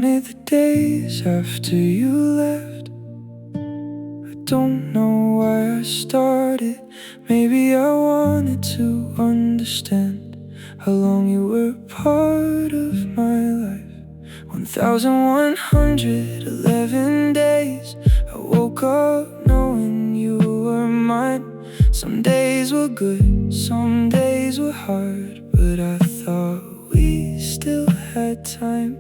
counted the days after you left. I don't know why I started. Maybe I wanted to understand how long you were part of my life. 1111 days I woke up knowing you were mine. Some days were good, some days were hard, but I thought we still had time.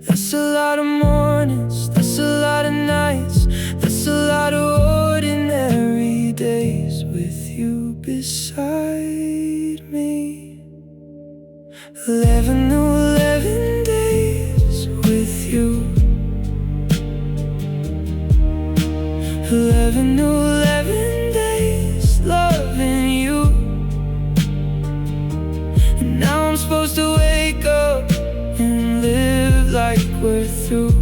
That's a lot of mornings, that's a lot of nights, that's a lot of ordinary days with you beside me. 11 days with you. 11 days loving you. And now I'm supposed to wake up and live like we're through.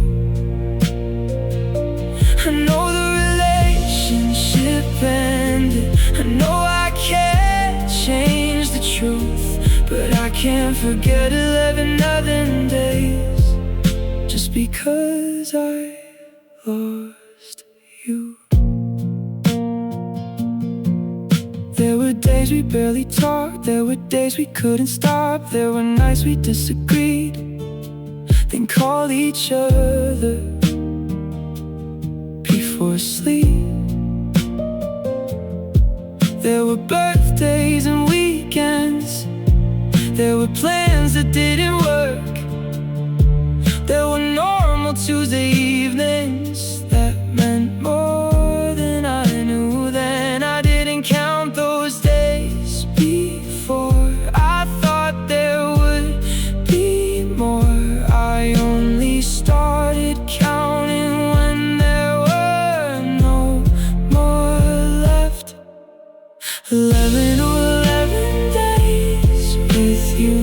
I know the relationship ended, I know I can't change the truth, but I can't forget 11 other days just because I lost you. There were days we barely talked, there were days we couldn't stop, there were nights we disagreed, then call each other before sleep. There were birthdays and weekends, there were plans that didn't work, there were normal Tuesday evenings that meant more than I knew then. I didn't count those days before, I thought there would be more. I only started counting when there were no more left. 11 days with you.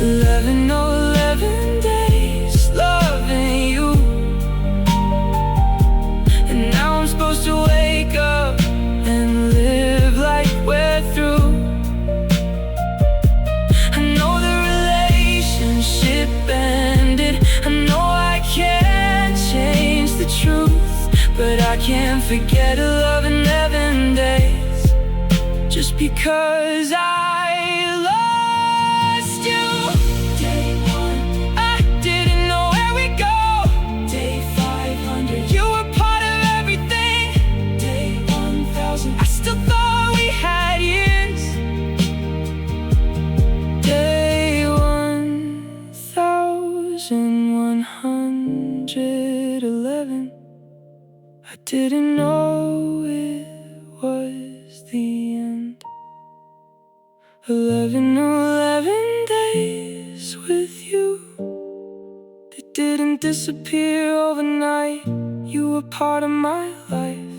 11 days loving you. And now I'm supposed to wake up and live like we're through. I know the relationship ended, I know I can't change the truth, but I can't forget 11 days just because I lost you. Day 1, I didn't know where we'd go. Day 500, you were part of everything. Day 1000, I still thought we had years. Day 1111, I didn't know it was the end. 11 days with you. They didn't disappear overnight. You were part of my life,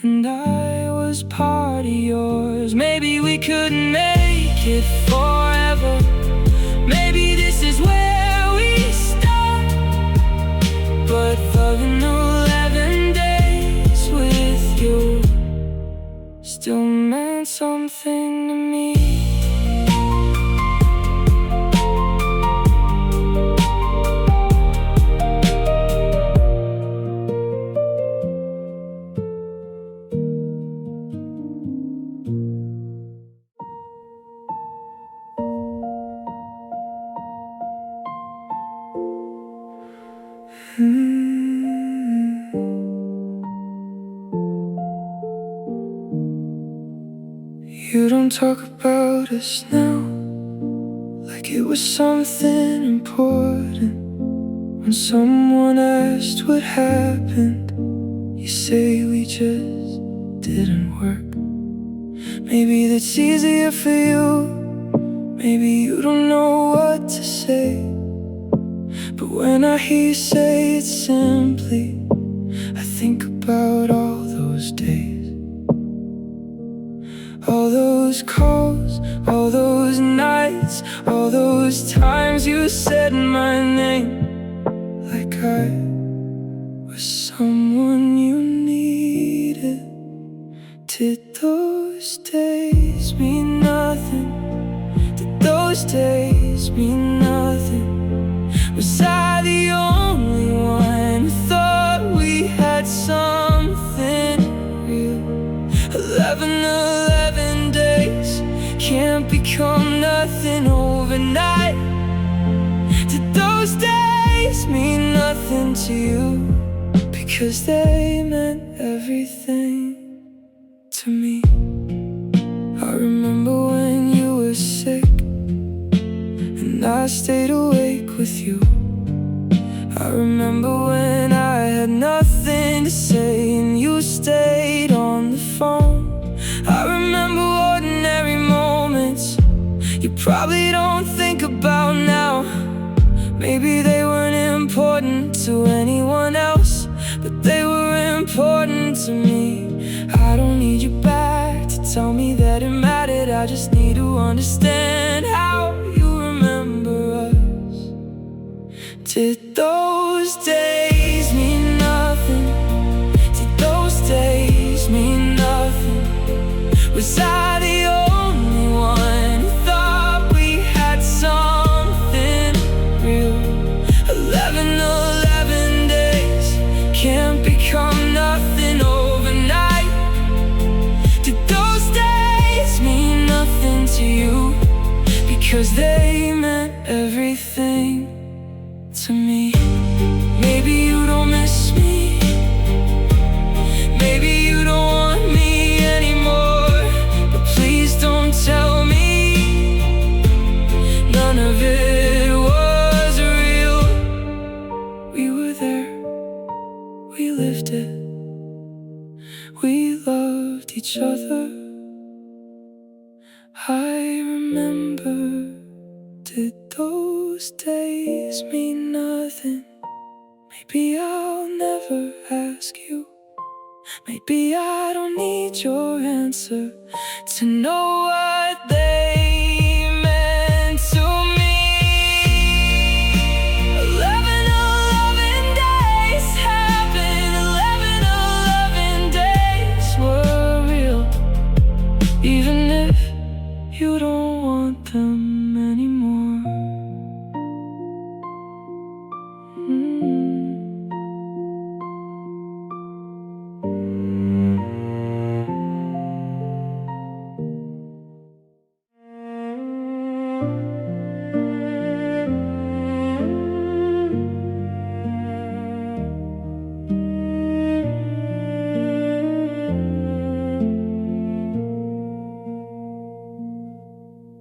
and I was part of yours. Maybe we couldn't make it forever. Maybe this is where we stop. But loving 11 days with you still meant something to me. You don't talk about us now like it was something important. When someone asked what happened, you say we just didn't work. Maybe that's easier for you, maybe you don't know what to say. But when I hear you say it simply, I think about all those days. All those calls, all those nights, all those times you said my name like I was someone you needed. Did those days mean nothing? Did those days mean nothing. Was I the only one who thought we had something real? 11 days can't become nothing overnight. Did those days mean nothing to you? Because they meant everything to me. I remember when you were sick and I stayed awake with you. I remember when I had nothing to say and you stayed on the phone. I remember ordinary moments you probably don't think about now. Maybe they weren't important to anyone else, but they were important to me. I don't need you back to tell me that it mattered. I just need to understand how you remember us. Did those days mean nothing? Did those days mean nothing? Was I the only one who thought we had something real? 11 days can't become nothing overnight. Did those days mean nothing to you? Because they meant everything to me. Maybe you don't miss me, maybe you don't want me anymore, but please don't tell me none of it was real. We were there, we lived it, we loved each other. I remember. Did those days mean nothing? Maybe I'll never ask you. Maybe I don't need your answer to know what they meant to me. 11 days happened, 11 days were real. Even if you don't want them anymore.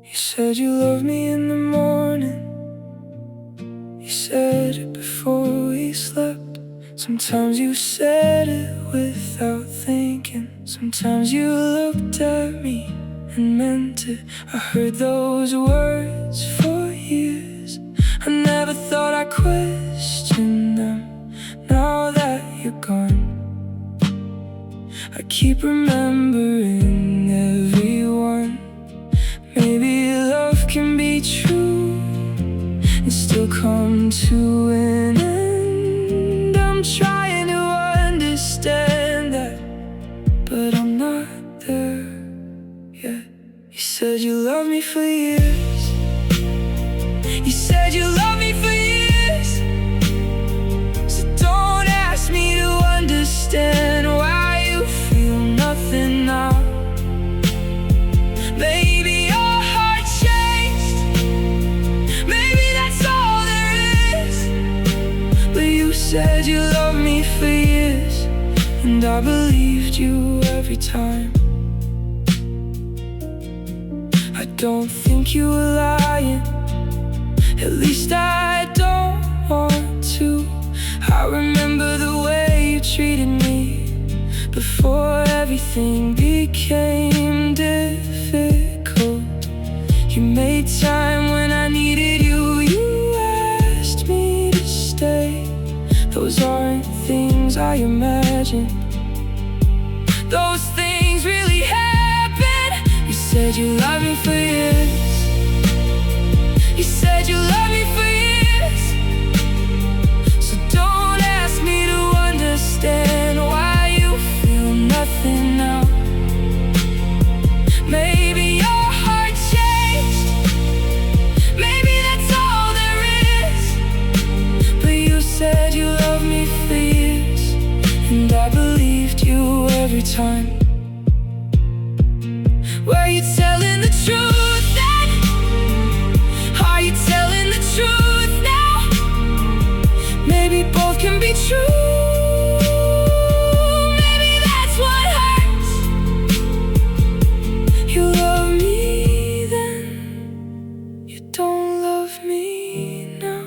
You said you loved me in the morning. You said it before we slept. Sometimes you said it without thinking. Sometimes you looked at me and meant it. I heard those words for years. I never thought I'd question them. Now that you're gone, I keep remembering everyone. Maybe love can be true and still come to an end. I'm trying to understand that, but I'm not there yet. You said you loved me for years. You said you loved me for years. So don't ask me to understand why you feel nothing now. Maybe your heart changed, maybe that's all there is. But you said you loved me for years, and I believed you every time. I don't think you were lying, at least I don't want to. I remember the way you treated me before everything became difficult. You made time when I needed you. You asked me to stay. Those aren't things I imagined. Those things really happened. You said you loved me for years. You said you loved me for years. So don't ask me to understand why you feel nothing now. Maybe your heart changed, maybe that's time. Were you telling the truth then? Are you telling the truth now? Maybe both can be true. Maybe that's what hurts. You love me then, you don't love me now,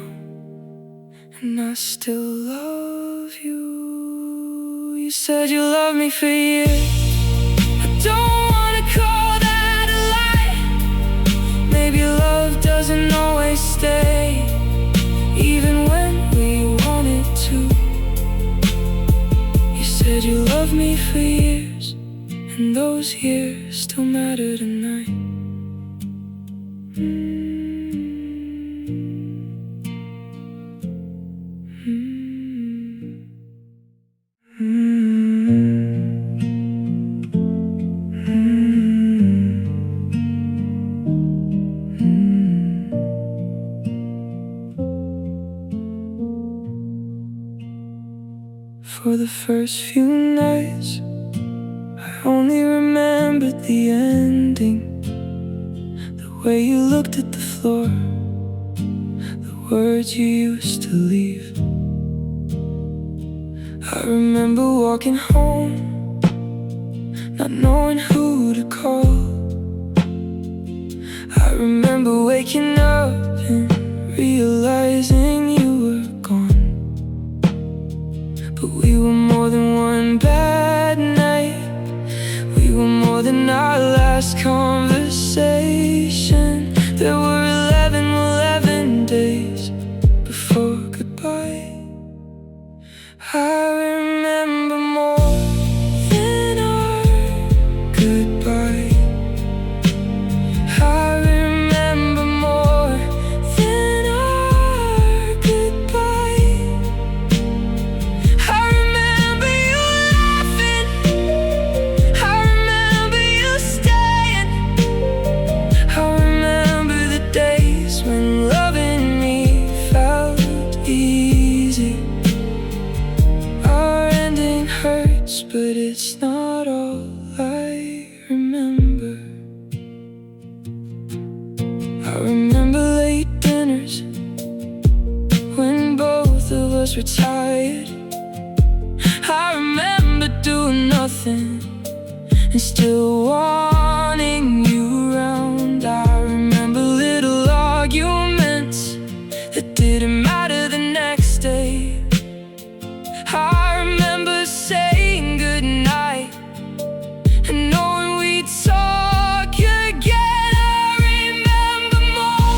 and I still love you. You said you loved me for years. I don't wanna call that a lie. Maybe love doesn't always stay, even when we want it to. You said you loved me for years, and those years still matter tonight. For the first few nights, I only remembered the ending. The way you looked at the floor, the words you used to leave. I remember walking home, not knowing who to call. I remember waking up and realizing you were gone. But we were more than one bad night. We were more than our last conversation. There were 11 days before goodbye. I remember more than our goodbye. I remember more than our goodbye. I remember you laughing. I remember you staying. I remember the days when loving me felt easy. Our ending hurts, but it's not all I remember. I remember late dinners when both of us were tired. I remember doing nothing and still wanting you around. I remember little arguments that didn't matter the next day. I remember saying goodnight and knowing we'd talk again. I remember more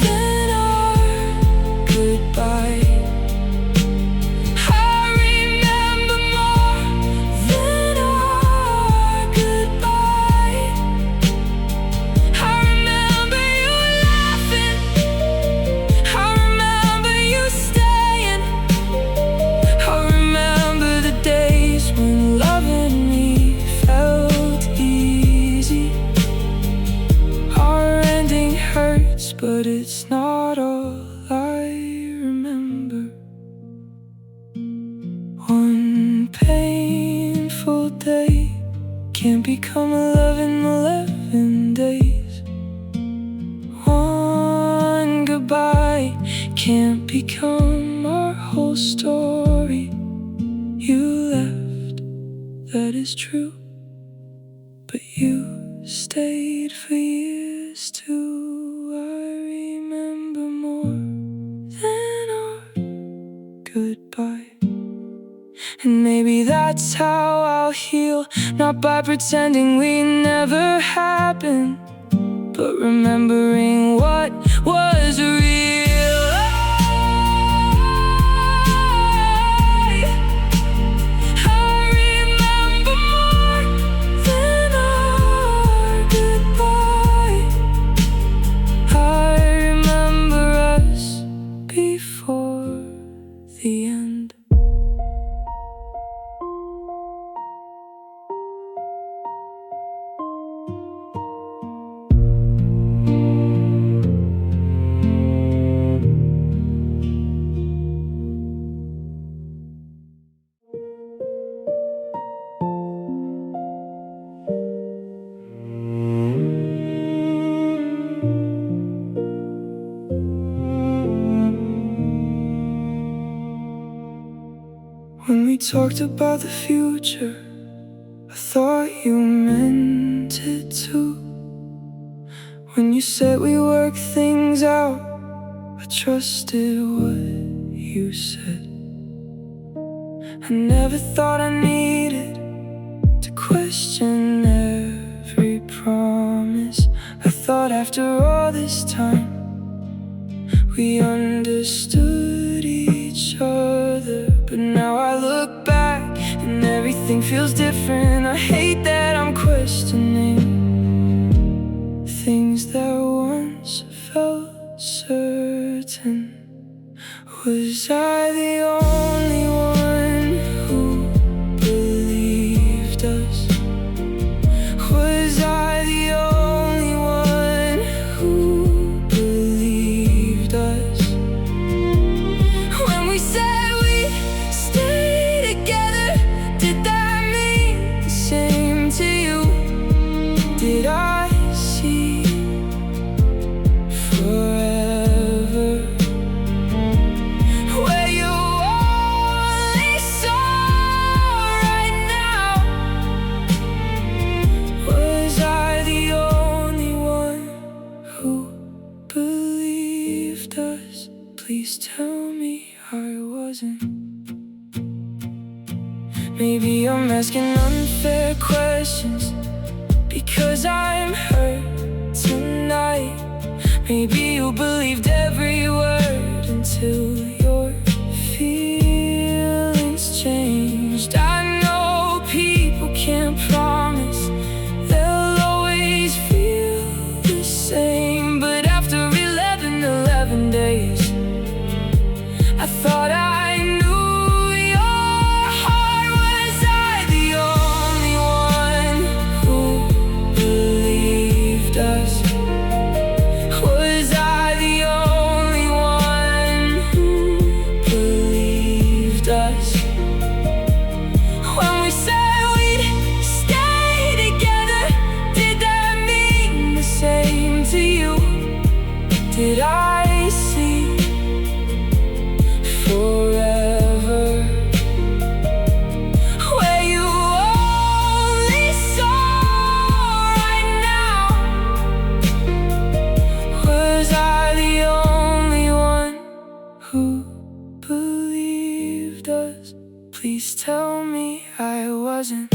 than our goodbye. I remember more than our goodbye. I remember you laughing. I remember you staying. I remember the days when loving me felt easy. Our ending hurts, but it's not all I remember. One painful day can't become 11 days. One goodbye can't become our whole story. You left, that is true, but you stayed for years too. I remember more than our goodbye. And maybe that's how I'll heal, not by pretending we never happened, but remembering what was real. I remember more than our goodbye. I remember us before the end. talked about the future, I thought you meant it too. When you said we work things out, I trusted what you said. I never thought I needed to question every promise. I thought after all this time we understood each other. But now I look back and everything feels different. I hate that I'm questioning things that once felt certain. Was I the only one who believed us? Was I the only one who believed us? When we said we'd stay together, did that mean the same to you? Did I see forever where you only saw right now? Was I the only one who believed us? Please tell me I wasn't. Maybe I'm asking unfair questions because I'm hurt tonight. Maybe you believed every word until your feelings changed. I know people can't promise they'll always feel the same, but after 11 days, I thought I knew your heart. Was I the only one who believed us? Was I the only one who believed us? When we said we'd stay together, did that mean the same to you? Did I see forever where you only saw right now? Was I the only one who believed us? Please tell me I wasn't.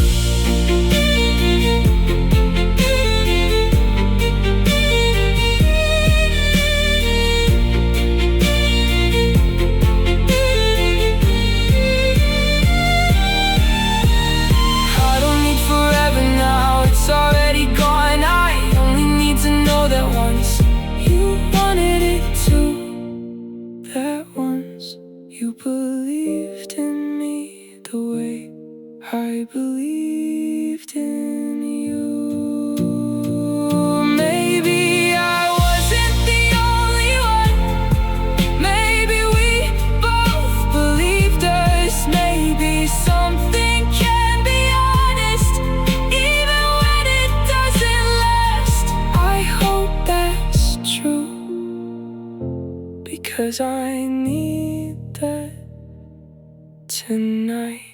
I don't need forever now, it's already gone. I only need to know that once you wanted it too, that once you believed in me the way I believed in you. Maybe I wasn't the only one. Maybe we both believed us. Maybe something can be honest even when it doesn't last. I hope that's true, because I need that tonight.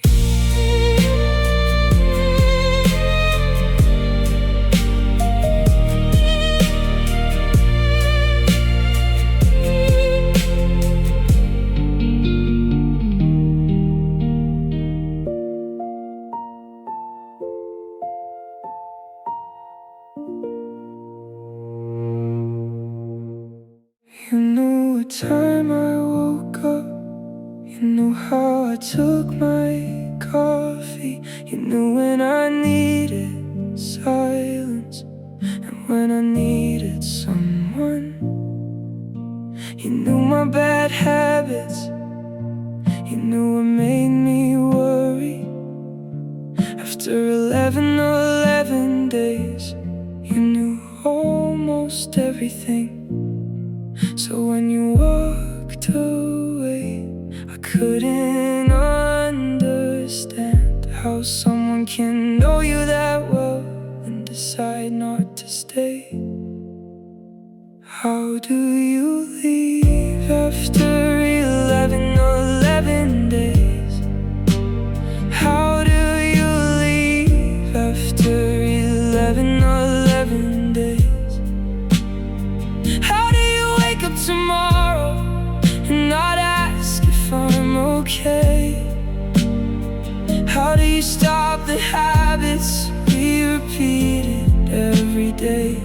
You knew what time I woke up. You knew how I took my coffee. You knew when I needed silence and when I needed someone. You knew my bad habits. You knew what made me worry. After 11 days, you knew almost everything. So when you walked away, I couldn't understand how someone can know you that well and decide not to stay. How do you leave after 11 days? okay? How do you stop the habits we repeated every day?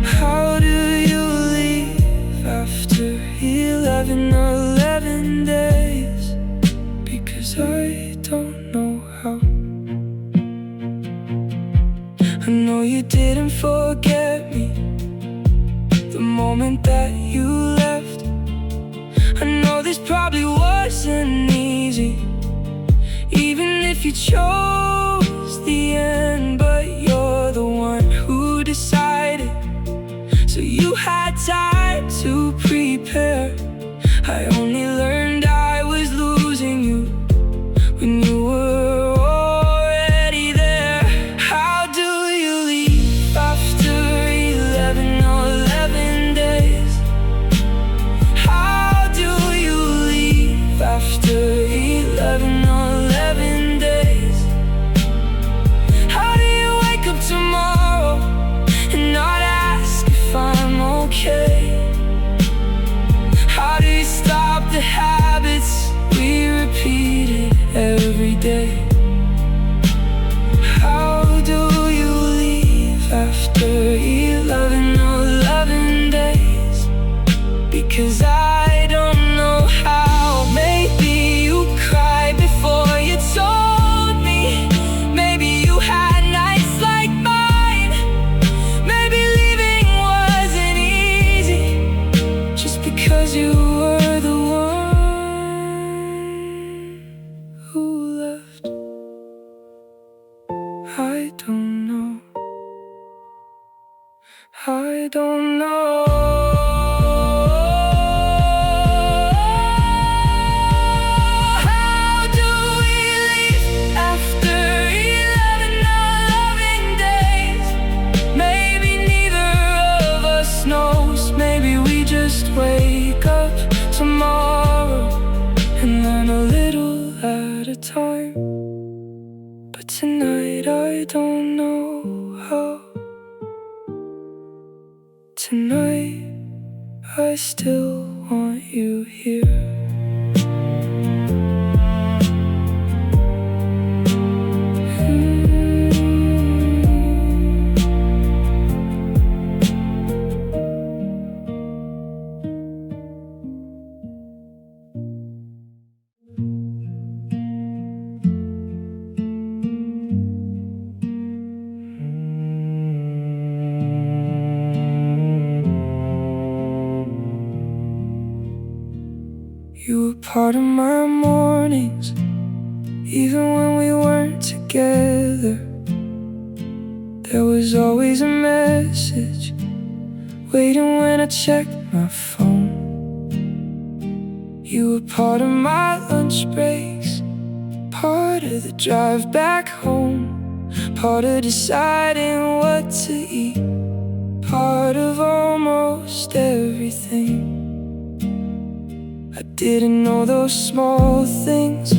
How do you leave after 11 days? Because I don't know how. I know you didn't forget me the moment that you left. I know this probably wasn't easy, even if you chose the end. But you're the one who decided, so you had time to prepare. I only learned I was losing you when you were already there. How do you leave after 11 days? How do you leave after 11 days? How do you wake up tomorrow and not ask if I'm okay? How do you stop the habits we repeated every day? How do you leave after 11 days? Because I don't know how. Maybe you cried before you told me. Maybe you had nights like mine. Maybe leaving wasn't easy just because you were the one who left. I don't know. I don't know. How do we leave after 11 days? Maybe neither of us knows. Maybe we just wake up tomorrow and learn a little at a time. But tonight I don't know how. Tonight I still want you here. You were part of my mornings, even when we weren't together. There was always a message waiting when I checked my phone. You were part of my lunch breaks, part of the drive back home, part of deciding what to eat, part of almost everything. I didn't know those small things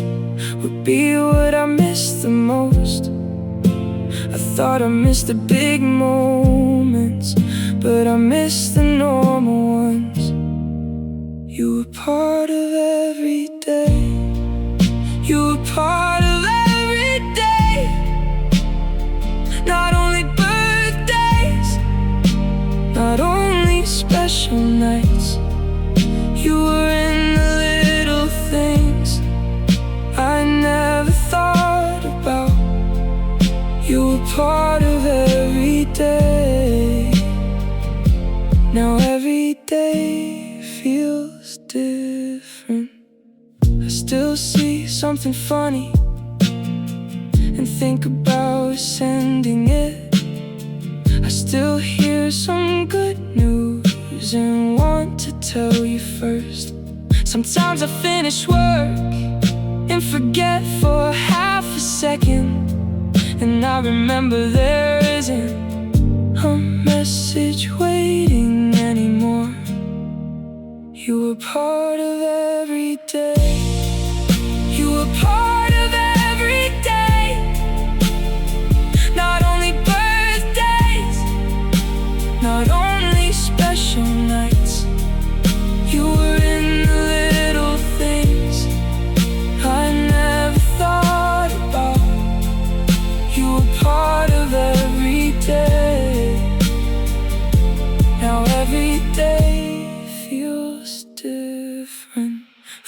would be what I missed the most. I thought I missed the big moments, but I missed the normal ones. You were part of every day. You were part of every day. Not only birthdays, not only special nights. You were in the little things I never thought about. You were part of every day. Now every day feels different. I still see something funny and think about sending it. I still hear some good news and want to tell you first. Sometimes I finish work and forget for half a second, and I remember there isn't a message waiting anymore. You were part of every day. You were part of every day. Not only birthdays, not only special nights. You were in the little things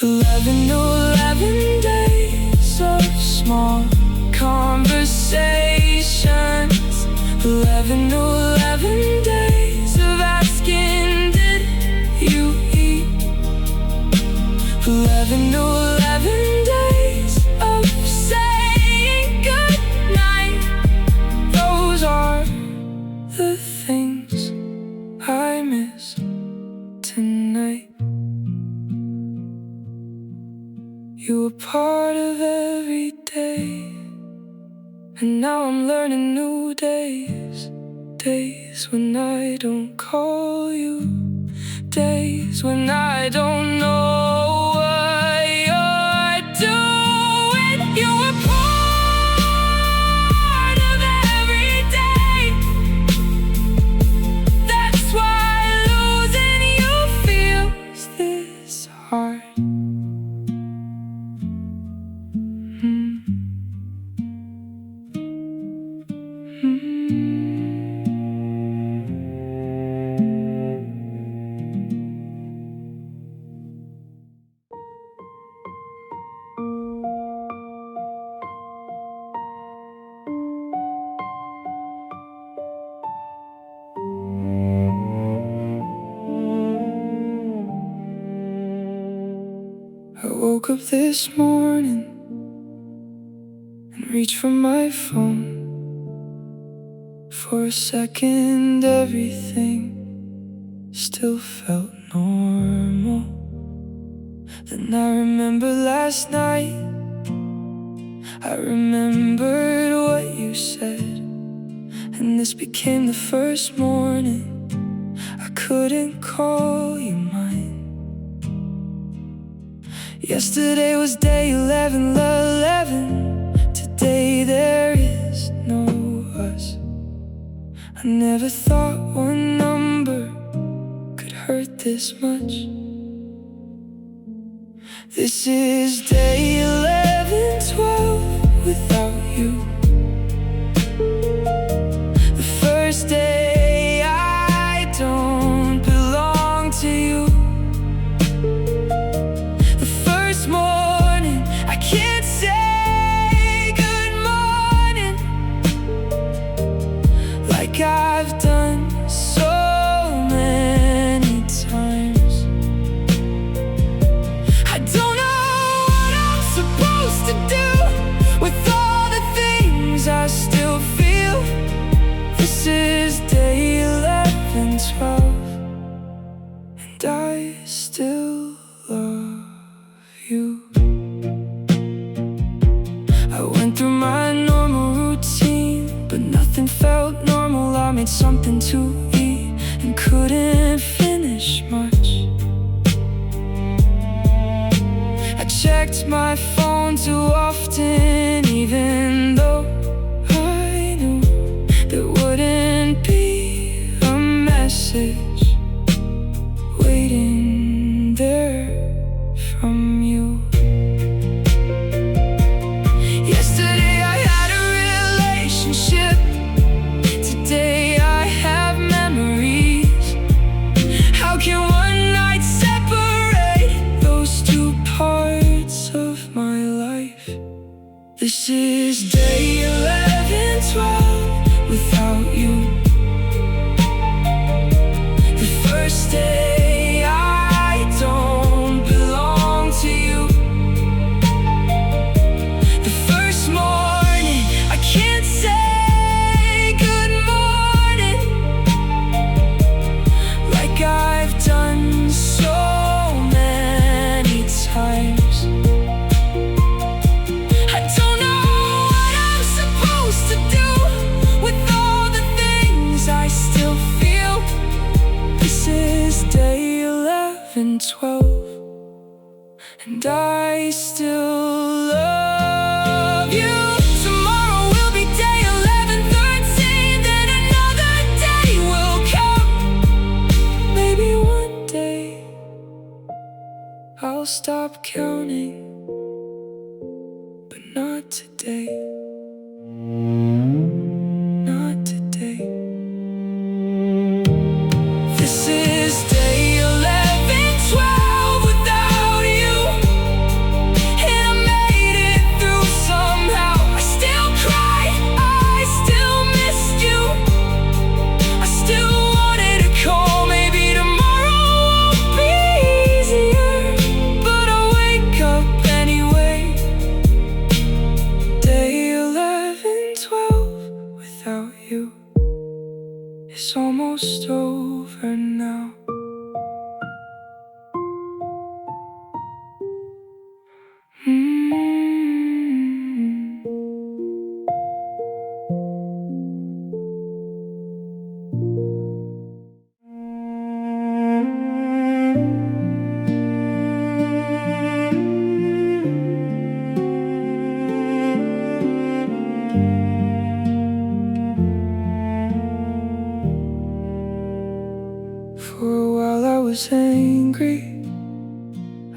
11 days of small conversations. 11 days of asking, did you eat? 11 days of saying goodnight. Those are the things I miss tonight. You were part of every day, and now I'm learning new days. Days when I don't call you, days when I don't know what you're doing. You were part of every day. That's why losing you feels this hard. I woke up this morning and reached for my phone. For a second, everything still felt normal. Then I remembered last night. I remembered what you said, and this became the first morning I couldn't call you mine. Yesterday was day 11. Today there is no us. I never thought one number could hurt this much. This is day 11/12 without you. The first day I don't belong to you. The first morning I can't say good morning like I've done so many times. I don't know what I'm supposed to do with all the things I still feel. This is day 11/12, and I still love you. I went through my normal routine, but nothing felt normal. I made something to eat and couldn't finish much. I checked my phone too often, even though I knew there wouldn't be a message waiting there from you. Yesterday I had a relationship. Today I have memories. How can one night separate those two parts of my life? This is day 11/12 without you. The first day I don't belong to you. The first morning I can't say good morning like I've done so many times. I don't know what I'm supposed to do with all the things I still feel. This is day 11/12, and I still love you. Tomorrow will be day 11/13, then another day will come. Maybe one day I'll stop counting, but not today. Not today. This is day 11/12 without you.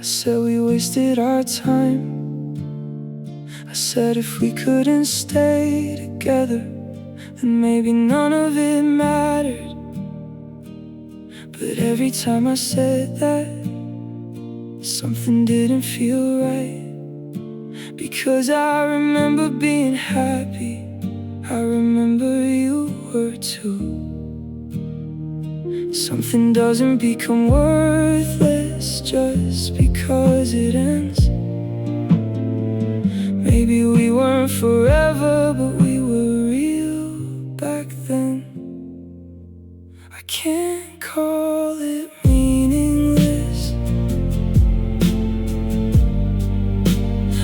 I said we wasted our time. I said if we couldn't stay together, then maybe none of it mattered. But every time I said that, something didn't feel right. Because I remember being happy, I remember you were too. Something doesn't become worthless just because it ends. Maybe we weren't forever, but we were real back then. I can't call it meaningless.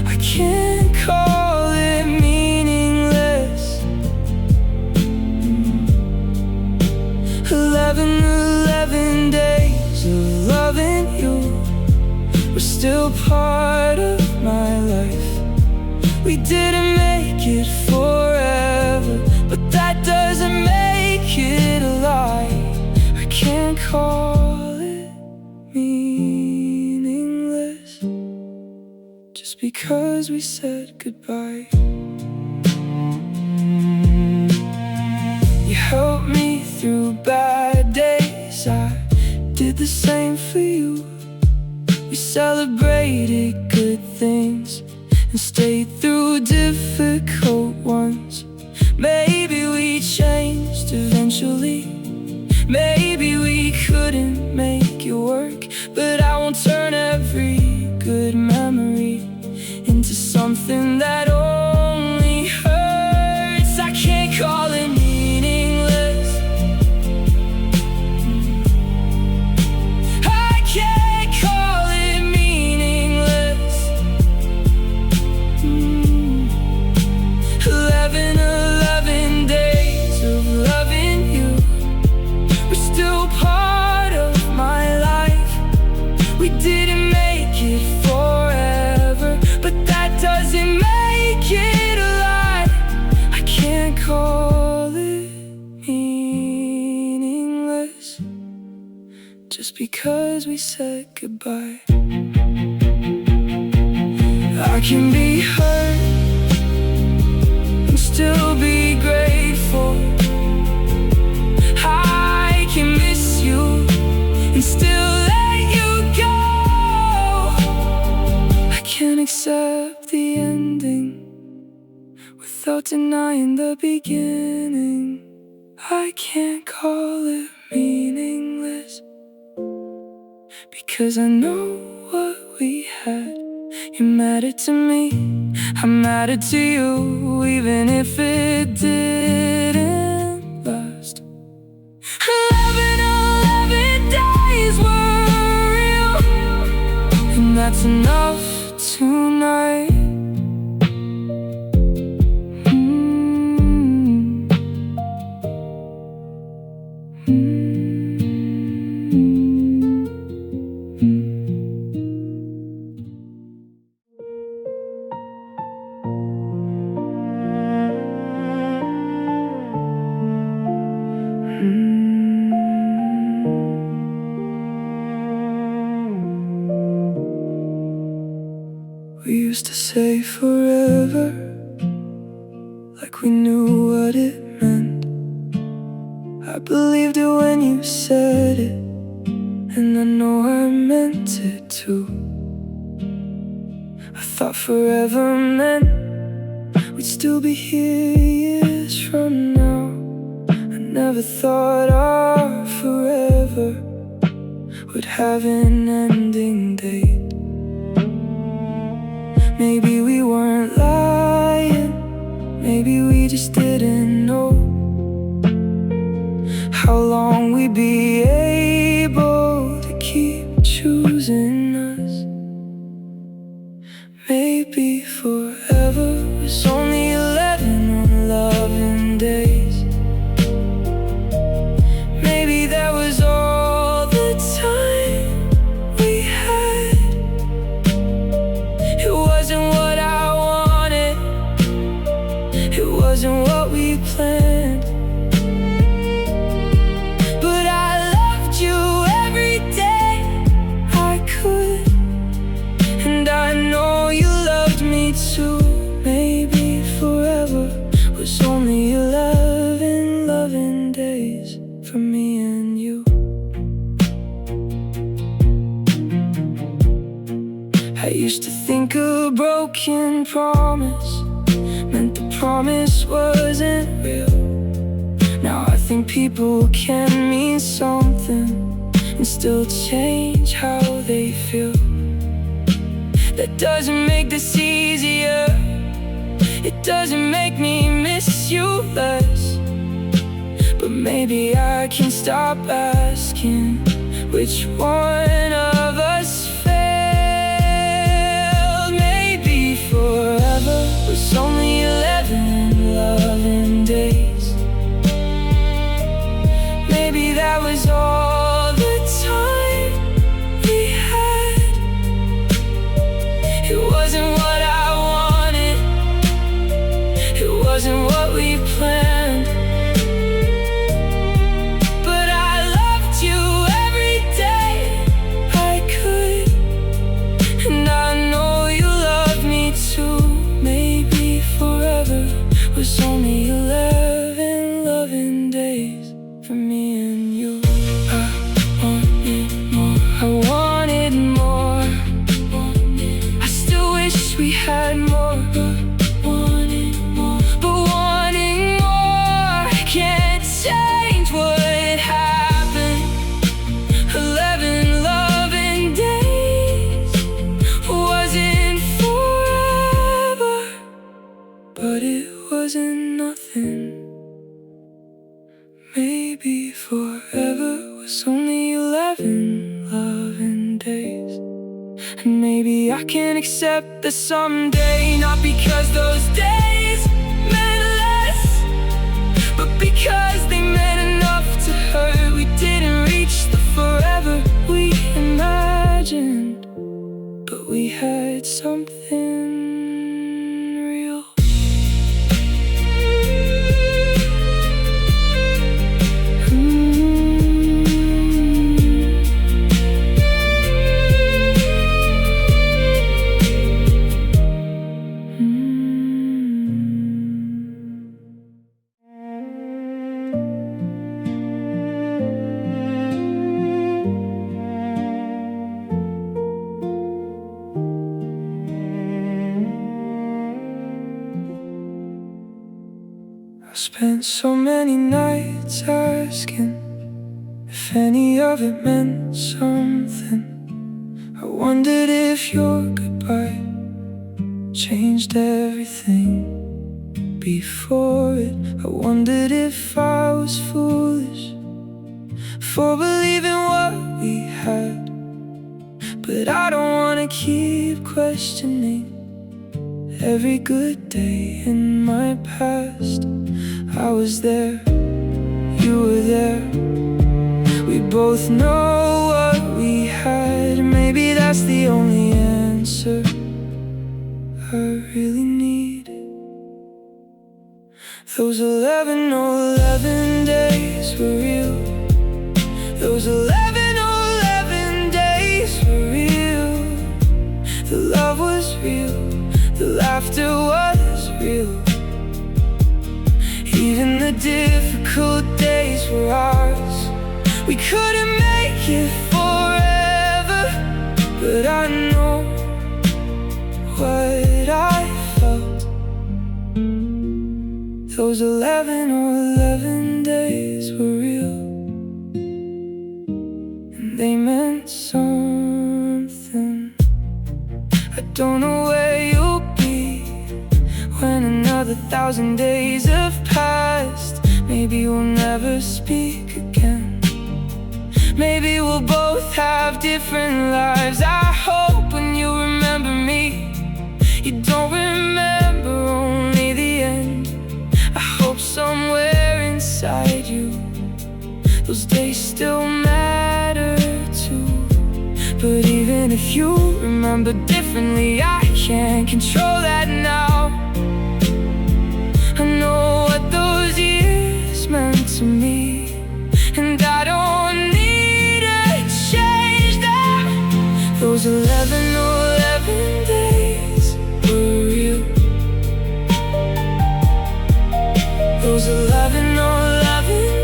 I can't call it meaningless. 11 days of loving you were still part of my life. We didn't make it forever, but that doesn't make it a lie. I can't call it meaningless just because we said goodbye. You helped me through bad days, I did the same for you. We celebrated good things and stayed through difficult ones. Maybe we changed eventually, maybe we couldn't make it work. But I won't turn every good memory into something that only hurts. I can't call it meaningless. I can't call it meaningless. 11 days of loving you were still part of my life. We didn't make it forever, but that doesn't make it a lie. I can't call it meaningless just because we said goodbye. I can be hurt and still be grateful. I can miss you and still let you go. I can't accept the ending without denying the beginning. I can't call it meaningless because I know what we had. You mattered to me, I mattered to you, even if it didn't last. 11 days were real, and that's enough tonight. We used to say forever, like we knew what it meant. I believed it when you said it, and I know I meant it too. I thought forever meant we'd still be here years from now. I never thought our forever would have an ending date. Maybe we weren't lying, maybe we just didn't know how long we'd be able to keep choosing us. Maybe forever was only 11 unloving days. Maybe that was all the time we had. It wasn't what I wanted, it wasn't what we planned, but I love I used to think a broken promise meant the promise wasn't real. Now I think people can mean something and still change how they feel. That doesn't make this easier. It doesn't make me miss you less. But maybe I can stop asking which one of us failed. Maybe forever was only 11 loving days. Maybe that was all the time we had. It wasn't what I wanted, it wasn't what we planned. But I loved you every day I could, and I know you love me too. Maybe forever was only 11 loving days for me and you. I wanted more, I wanted more. I still wish we had more, but wanting more can't change what happened. 11 loving days wasn't forever, but it wasn't nothing. Maybe forever was only 11 loving days. And maybe I can accept that someday, not because those days meant less, but because they meant enough to hurt. We didn't reach the forever we imagined, but we had something real. I spent so many nights asking if any of it meant something. I wondered if your goodbye changed everything before it. I wondered if I was foolish for believing what we had. But I don't wanna keep questioning every good day in my past. I was there, you were there. We both know what we had. Maybe that's the only answer I really needed. Those 11 days were real. Those 11 days were real. The love was real, the laughter was real. Even the difficult days were ours. We couldn't make it forever, but I know what I felt. Those 11 days were real, and they meant something. I don't know where you'll be when another 1,000 days have passed. Maybe we'll never speak again. Maybe we'll both have different lives. I hope when you remember me, you don't remember only the end. I hope somewhere inside you those days still matter too. But even if you remember differently, I can't control that now. I know what those years meant to me, and I don't need to change that. Those 11 days were real. Those 11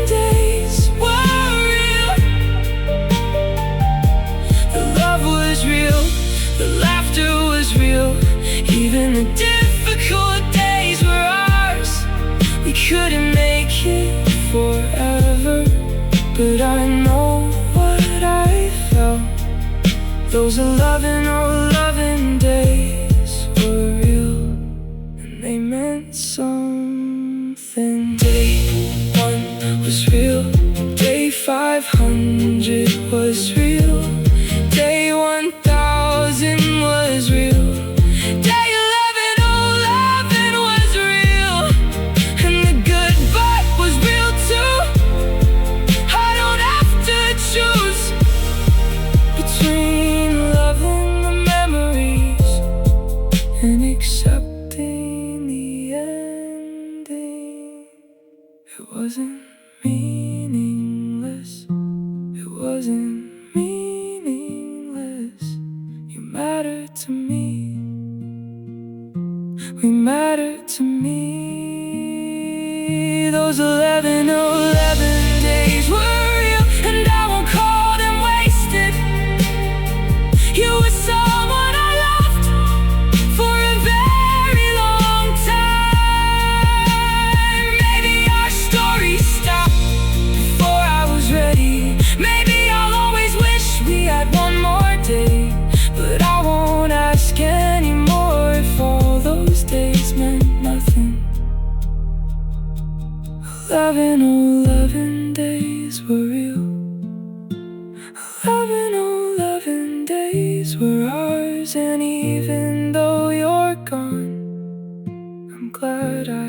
days were real. The love was real, the laughter Those 11, oh 11 days were real, and they meant something. Day 1 was real, day 500 was real, day 1000 was real, day 11, oh 11 was real, and the goodbye was real too. I don't have to choose between loving the memories and accepting the ending. It wasn't meaningless, it wasn't meaningless. You mattered to me, we mattered to me. Those 11, oh 11 days were real, and I won't call them wasted. You were someone I loved for a very long time. Maybe our story stopped before I was ready. Maybe I'll always wish we had one more day, but I won't ask anymore if all those days meant nothing. 11, oh 11 days were real, 11, oh 11 days were ours. And even though you're gone, I'm glad I